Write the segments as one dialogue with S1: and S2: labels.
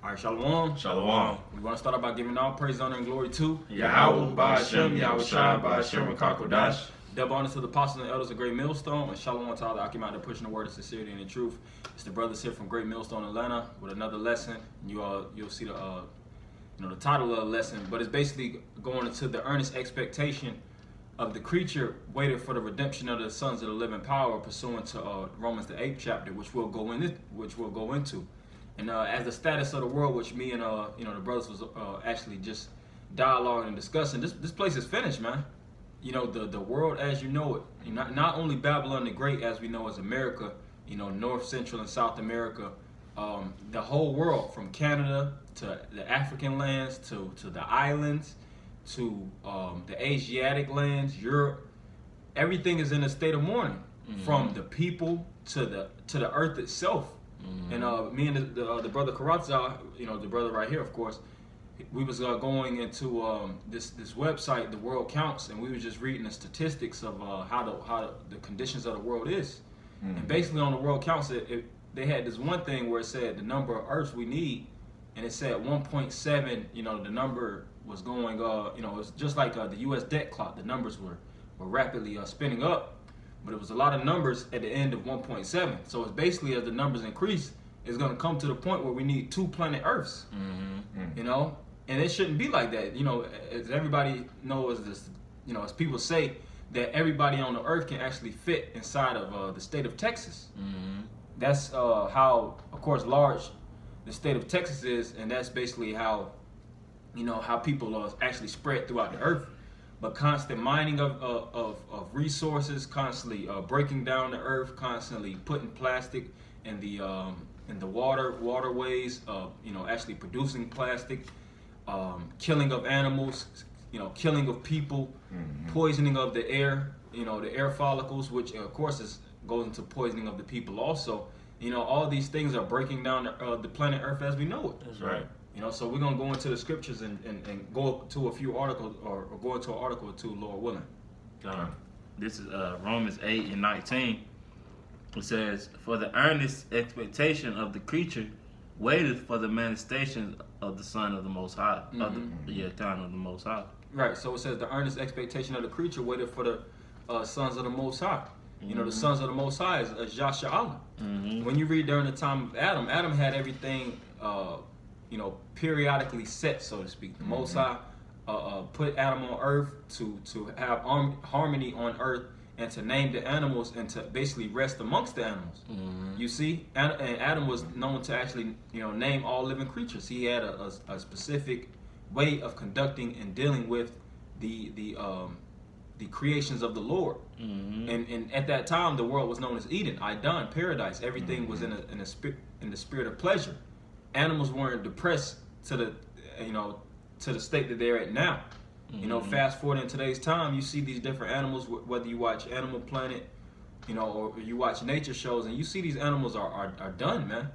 S1: All right, Shalom.
S2: Shalom.
S1: We want to start out by giving all praise, honor, and glory to
S2: Yahweh, Ba'Shem, Yahweh Shai, Ba'Shem, Rakakodash.
S1: Double honor to the apostles and elders of Great Millstone, and Shalom to all the Akim out there pushing the word of sincerity and the truth. It's the brothers here from Great Millstone, Atlanta, with another lesson. You'll see the the title of the lesson, but it's basically going into the earnest expectation of the creature waited for the redemption of the sons of the living power, pursuant to Romans the 8th chapter, which we'll go into. And as the status of the world, which me and the brothers was actually just dialoguing and discussing, this place is finished, man. You know, the world as you know it, not only Babylon the Great as we know as America, North, Central, and South America, the whole world from Canada to the African lands to the islands to the Asiatic lands, Europe, everything is in a state of mourning, from the people to the earth itself. And me and the brother Karatza, the brother right here, of course, we was going into this website, The World Counts, and we was just reading the statistics of how the conditions of the world is. And basically on The World Counts, they had this one thing where it said the number of Earths we need, and it said 1.7. The number was going. It was just like the U.S. debt clock. The numbers were rapidly spinning up. But it was a lot of numbers at the end of 1.7. So it's basically as the numbers increase, it's going to come to the point where we need 2 planet Earths. And it shouldn't be like that. As everybody knows this, as people say, that everybody on the Earth can actually fit inside of the state of Texas. That's how, of course, large the state of Texas is, and that's basically how, how people are actually spread throughout the Earth. But constant mining of resources, constantly breaking down the earth, constantly putting plastic in the waterways, actually producing plastic, killing of animals, killing of people, poisoning of the air, the air follicles, which of course goes into poisoning of the people also. All these things are breaking down the planet Earth as we know it.
S2: That's right.
S1: So we're going to go into the scriptures and go to a few articles or go into an article or two, Lord willing.
S2: This is Romans 8:19. It says, "For the earnest expectation of the creature waiteth for the manifestation of the Son of the Most High." Of the time of the Most High.
S1: Right, so it says the earnest expectation of the creature waited for the sons of the Most High. The sons of the Most High is Yasha Allah. When you read during the time of Adam had everything periodically set, so to speak. The Most High put Adam on earth to have harmony on earth and to name the animals and to basically rest amongst the animals. You see, and Adam was known to actually name all living creatures. He had a specific way of conducting and dealing with the creations of the Lord. And at that time, the world was known as Eden, Idan, paradise. Everything was in the spirit of pleasure. Animals weren't depressed to the state that they're at now. Fast forward in today's time, you see these different animals, whether you watch Animal Planet, or you watch nature shows, and you see these animals are done, man.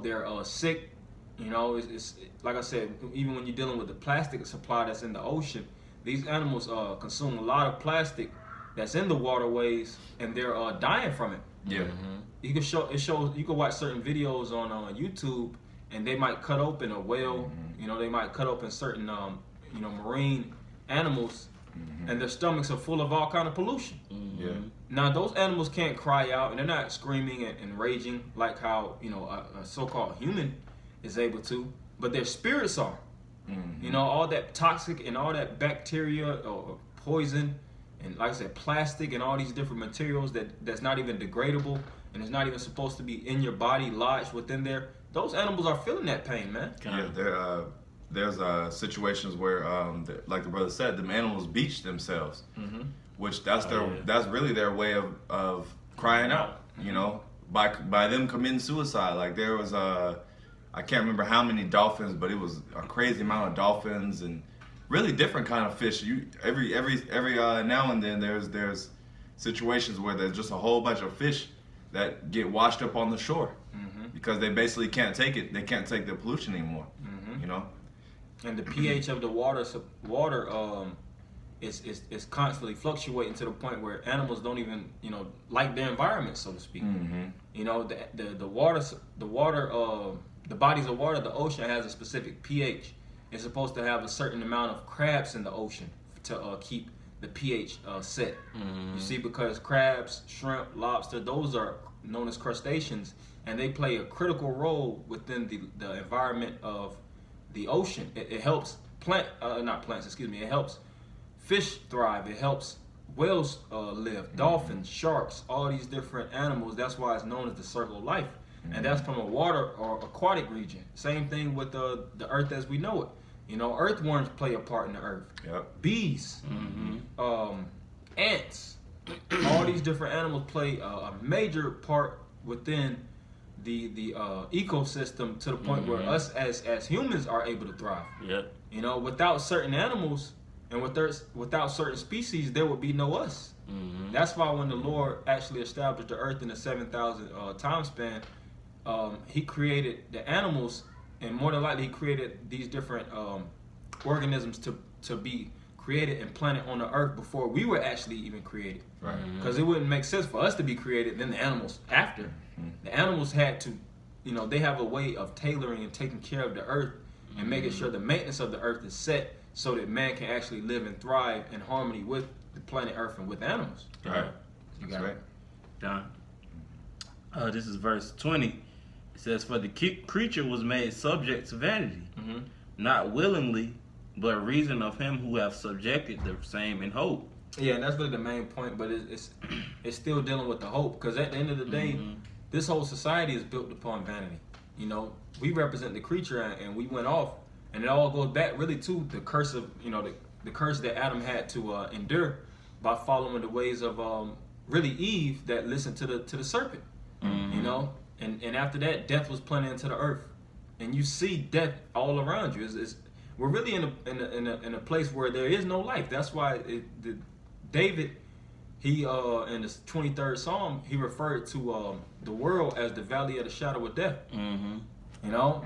S1: They're sick. It's like I said, even when you're dealing with the plastic supply that's in the ocean, these animals consume a lot of plastic that's in the waterways, and they're dying from it.
S2: Yeah.
S1: You can watch certain videos on YouTube, and they might cut open a whale. They might cut open certain marine animals, and their stomachs are full of all kind of pollution. Now those animals can't cry out, and they're not screaming and raging like how a so-called human is able to, but their spirits are. All that toxic and all that bacteria or poison, and like I said, plastic and all these different materials that's not even degradable and it's not even supposed to be in your body, lodged within there. Those animals are feeling that pain, man.
S3: Yeah, there's situations where, like the brother said, the animals beach themselves, which that's really their way of crying out. By them committing suicide. Like there was I can't remember how many dolphins, but it was a crazy amount of dolphins and really different kind of fish. Every now and then there's situations where there's just a whole bunch of fish that get washed up on the shore because they basically can't take it. They can't take the pollution anymore.
S1: And the pH of the water it's constantly fluctuating to the point where animals don't even like their environment, so to speak. You know, the bodies of water, the ocean has a specific pH. It's supposed to have a certain amount of crabs in the ocean to keep the pH set. You see, because crabs, shrimp, lobster, those are known as crustaceans, and they play a critical role within the environment of the ocean. It helps it helps fish thrive. It helps whales live, dolphins, sharks, all these different animals. That's why it's known as the circle of life. And that's from a water or aquatic region. Same thing with the earth as we know it. You know, earthworms play a part in the earth.
S3: Yep.
S1: Bees, ants, all these different animals play a major part within the ecosystem, to the point where us as humans are able to thrive.
S2: Yep.
S1: You know, without certain animals and without certain species, there would be no us. That's why when the Lord actually established the earth in the 7,000 time span, he created the animals, and more than likely he created these different organisms to be created and planted on the earth before we were actually even created.
S3: Right.
S1: Because it wouldn't make sense for us to be created, then the animals after. The animals had to, they have a way of tailoring and taking care of the earth and making sure the maintenance of the earth is set so that man can actually live and thrive in harmony with the planet Earth and with animals.
S3: Right.
S1: You
S3: That's
S1: got
S3: right.
S1: it.
S2: John. This is verse 20. It says, "For the creature was made subject to vanity, not willingly, but reason of him who hath subjected the same in hope."
S1: Yeah, and that's really the main point, but it's still dealing with the hope, because at the end of the day, this whole society is built upon vanity. You know, we represent the creature, and we went off, and it all goes back really to the curse of, the curse that Adam had to endure by following the ways of really Eve that listened to the serpent. You know, and after that, death was planted into the earth, and you see death all around you. We're really in a place where there is no life. That's why David, he in the 23rd Psalm, he referred to the world as the valley of the shadow of death. You know,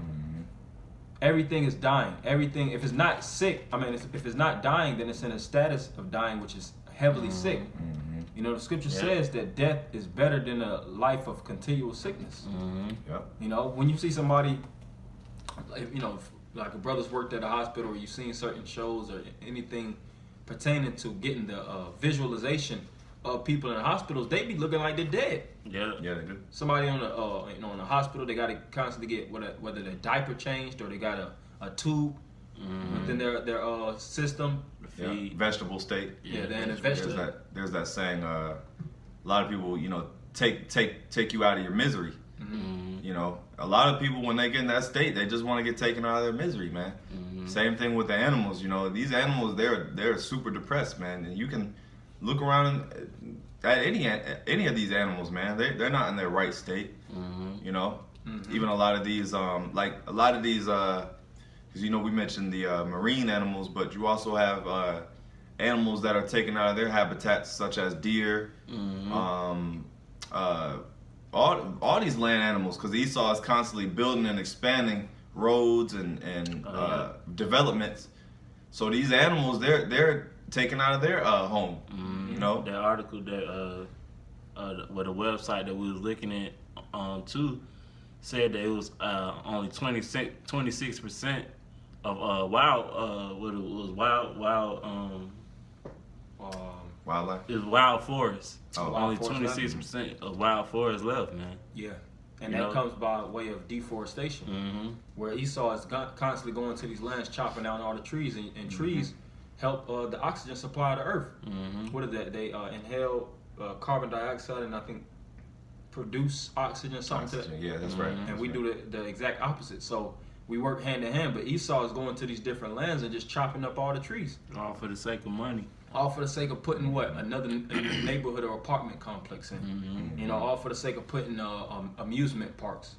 S1: everything is dying. Everything, if it's not sick, if it's not dying, then it's in a status of dying, which is heavily sick. You know, the scripture says that death is better than a life of continual sickness.
S3: Yep.
S1: You know, when you see somebody, like a brother's worked at a hospital, or you've seen certain shows or anything pertaining to getting the visualization of people in the hospitals, they be looking like they're dead.
S2: Yeah.
S3: Yeah, they do.
S1: Somebody on in the hospital, they got to constantly get whether their diaper changed or they got a tube within their system.
S3: Yeah. Vegetable state.
S1: Yeah, they're in a vegetable.
S3: There's that saying. A lot of people, take you out of your misery. You know, a lot of people, when they get in that state, they just want to get taken out of their misery, man. Same thing with the animals. You know, these animals, they're super depressed, man. And you can look around at any of these animals, man. They're not in their right state. You know, even a lot of these, because we mentioned the marine animals, but you also have animals that are taken out of their habitats, such as deer, all these land animals, because Esau is constantly building and expanding roads and developments. So these animals, they're taken out of their home. You know,
S2: that article that with the website that we was looking at too said that it was only 26% of
S3: wildlife.
S2: It was wild forest. Only
S1: Wild forest
S2: 26% of wild forest left, man.
S1: Yeah. And that comes by way of deforestation, where Esau is constantly going to these lands, chopping down all the trees, and trees help the oxygen supply of the earth. What is that? They inhale carbon dioxide and I think produce oxygen, something to that.
S3: Yeah, that's right.
S1: And we do the exact opposite. So we work hand in hand, but Esau is going to these different lands and just chopping up all the trees.
S2: All for the sake of money.
S1: All for the sake of putting another neighborhood or apartment complex in. You know, all for the sake of putting amusement parks,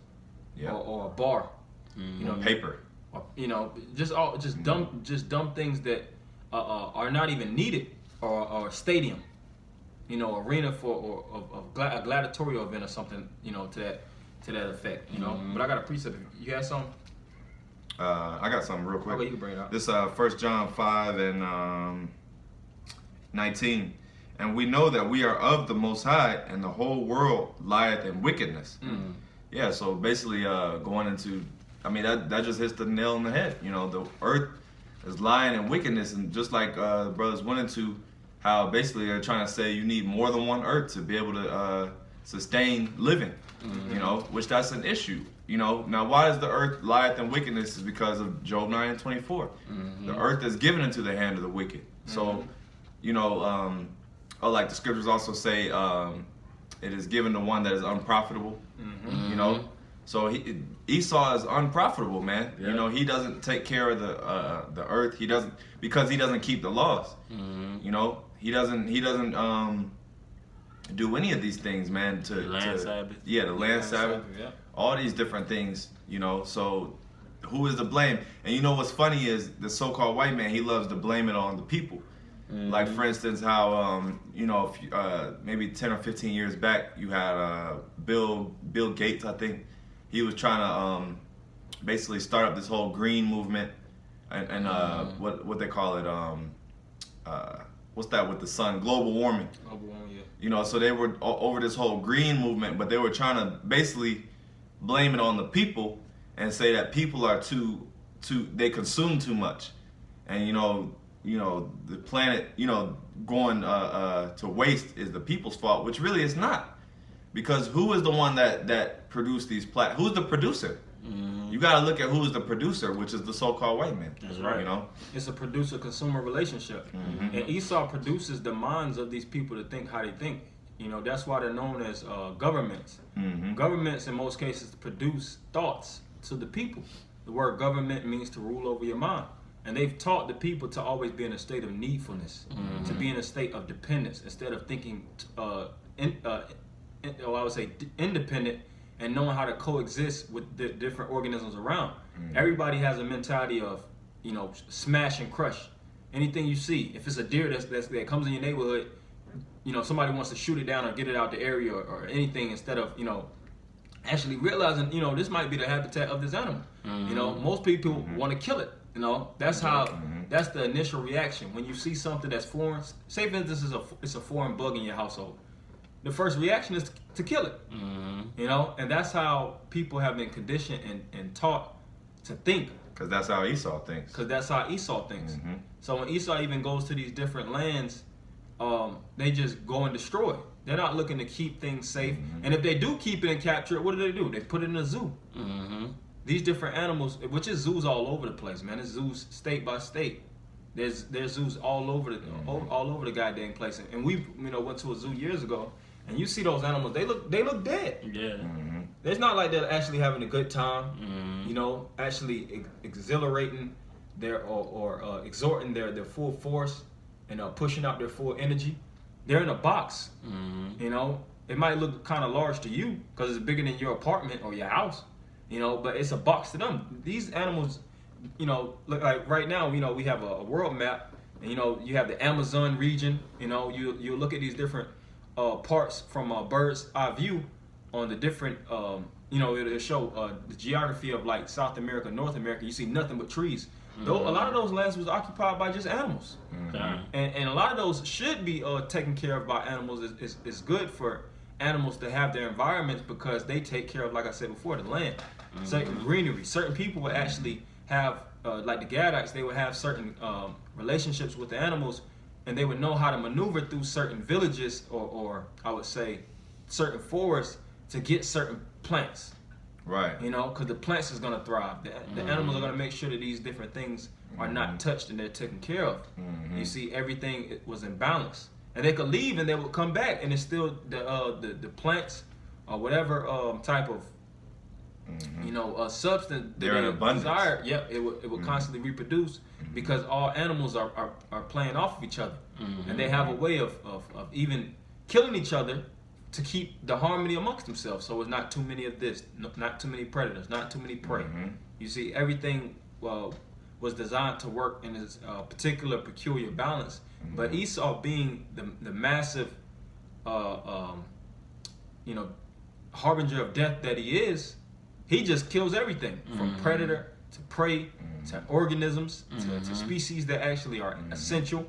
S1: or a bar. You know,
S3: Paper.
S1: Just dumb things that are not even needed, or a stadium, arena for a gladiatorial event or something, to that effect. But I got a precept. You had some?
S3: I got something real quick.
S1: Okay, you can bring it out.
S3: This 1 John 5 and 19. And we know that we are of the Most High, and the whole world lieth in wickedness. Yeah, so basically going into, I mean, that just hits the nail on the head. You know, the earth is lying in wickedness, and just like the brothers went into how basically they're trying to say you need more than one earth to be able to sustain living, you know, which that's an issue. You know, now why does the earth lieth in wickedness is because of Job 9:24. The earth is given into the hand of the wicked. So, you know, like the scriptures also say, it is given to one that is unprofitable, you know. So Esau is unprofitable, man.
S2: Yeah.
S3: You know, he doesn't take care of the earth. He doesn't, because he doesn't keep the laws. You know, he doesn't do any of these things, man.
S2: The land Sabbath.
S3: Yeah, the land Sabbath.
S1: Yeah.
S3: All these different things, you know. So who is to blame? And you know what's funny is the so-called white man, he loves to blame it on the people. Like, for instance, how, you know, maybe 10 or 15 years back, you had Bill Gates, I think. He was trying to basically start up this whole green movement and what they call it, what's that with the sun? Global warming.
S1: Global warming, yeah.
S3: You know, so they were over this whole green movement, but they were trying to basically blame it on the people and say that people are they consume too much. And, you know, the planet, you know, going to waste is the people's fault, which really it's not. Because who is the one that produced these who's the producer? You got to look at who's the producer, which is the so-called white man.
S2: That's right.
S3: You know,
S1: It's a producer-consumer relationship. And Esau produces the minds of these people to think how they think. You know, that's why they're known as governments. Governments, in most cases, produce thoughts to the people. The word government means to rule over your mind. And they've taught the people to always be in a state of needfulness, to be in a state of dependence, instead of thinking, I would say, independent, and knowing how to coexist with the different organisms around. Everybody has a mentality of, you know, smash and crush. Anything you see, if it's a deer that comes in your neighborhood, you know, somebody wants to shoot it down or get it out the area or anything, instead of, you know, actually realizing, you know, this might be the habitat of this animal. You know, most people want to kill it. You know, that's how, that's the initial reaction. When you see something that's foreign, say for instance it's a foreign bug in your household, the first reaction is to kill it. You know, and that's how people have been conditioned and taught to think.
S3: because that's how Esau thinks.
S1: Because that's how Esau thinks. So when Esau even goes to these different lands, they just go and destroy. They're not looking to keep things safe. And if they do keep it and capture it, what do? They put it in a zoo. These different animals, which is zoos all over the place, man. There's zoos state by state. There's zoos all over the goddamn place. And we went to a zoo years ago, and you see those animals. They look dead.
S2: Yeah.
S1: It's not like they're actually having a good time. You know, actually exhilarating or exhorting their full force and pushing out their full energy. They're in a box. You know, it might look kind of large to you because it's bigger than your apartment or your house. You know, but it's a box to them. These animals, you know, look like right now, you know, we have a world map, and you know, you have the Amazon region. You know, you look at these different parts from a bird's eye view on the different, you know, it'll show the geography of like South America, North America. You see nothing but trees. Though a lot of those lands was occupied by just animals, and a lot of those should be taken care of by animals. It's good for animals to have their environments because they take care of, like I said before, the land, certain greenery. Certain people would actually have, like the Gadites, they would have certain relationships with the animals, and they would know how to maneuver through certain villages or I would say certain forests to get certain plants.
S3: Right.
S1: You know, because the plants is going to thrive. The animals are going to make sure that these different things are not touched and they're taken care of. You see, everything was in balance. And they could leave and they would come back, and it's still the plants or whatever type of you know substance that
S3: They're in abundance.
S1: desire. Yep, it would constantly reproduce because all animals are playing off of each other, and they have a way of even killing each other to keep the harmony amongst themselves. So it's not too many of this, not too many predators, not too many prey. You see, everything was designed to work in its particular peculiar balance. But Esau, being the massive, you know, harbinger of death that he is, he just kills everything from predator to prey to organisms to species that actually are essential.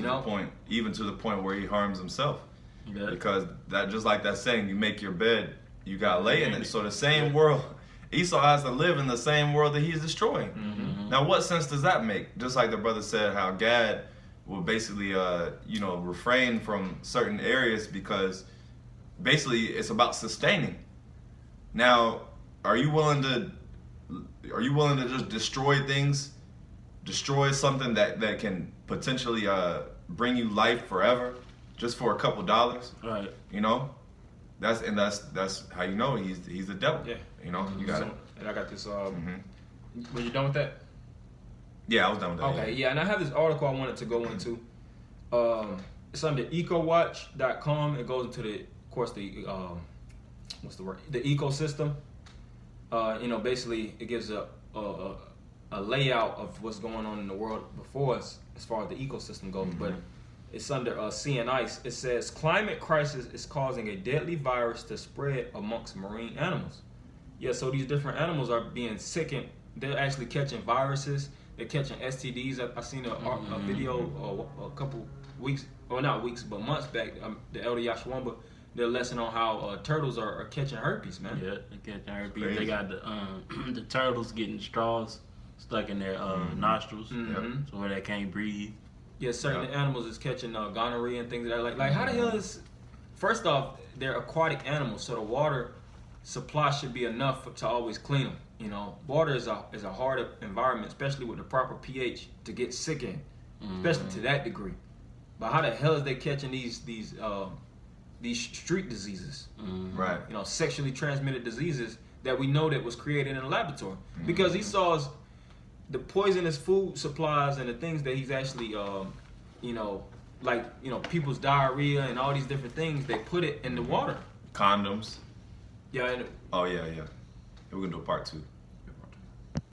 S3: To the point, even to the point where he harms himself.
S2: Yeah.
S3: Because that, just like that saying, you make your bed, you got to lay in it. So the same world, Esau has to live in the same world that he's destroying. Now, what sense does that make? Just like the brother said, how Gad will basically, refrain from certain areas because basically it's about sustaining. Now, are you willing to just destroy things, destroy something that can potentially bring you life forever, just for a couple dollars?
S2: Right.
S3: You know, that's how you know he's the devil.
S1: Yeah.
S3: You know, you got it.
S1: And I got this. Were you done with that?
S3: Yeah, I was done with that.
S1: Okay, yeah, and I have this article I wanted to go into. It's under ecowatch.com. It goes into the what's the word? The ecosystem. Basically it gives a layout of what's going on in the world before us as far as the ecosystem goes. But it's under Sea and Ice. It says climate crisis is causing a deadly virus to spread amongst marine animals. Yeah, so these different animals are being sickened. They're actually catching viruses. They're catching STDs. I seen a video a couple weeks, or not weeks, but months back. The Elder Yashwamba did a lesson on how turtles are catching herpes, man.
S2: Yeah, they catching herpes. They got the turtles getting straws stuck in their nostrils, so where they can't breathe.
S1: Yeah, certain animals is catching gonorrhea and things like that. Like how the hell is? First off, they're aquatic animals, so the water supply should be enough to always clean them. You know, water is a hard environment, especially with the proper pH, to get sick in, especially to that degree. But how the hell is they catching these street diseases?
S3: Right.
S1: You know, sexually transmitted diseases that we know that was created in a laboratory. Because Esau's the poisonous food supplies and the things that he's actually, people's diarrhea and all these different things, they put it in the water.
S3: Condoms.
S1: Yeah.
S3: Oh yeah. We're gonna do a part 2.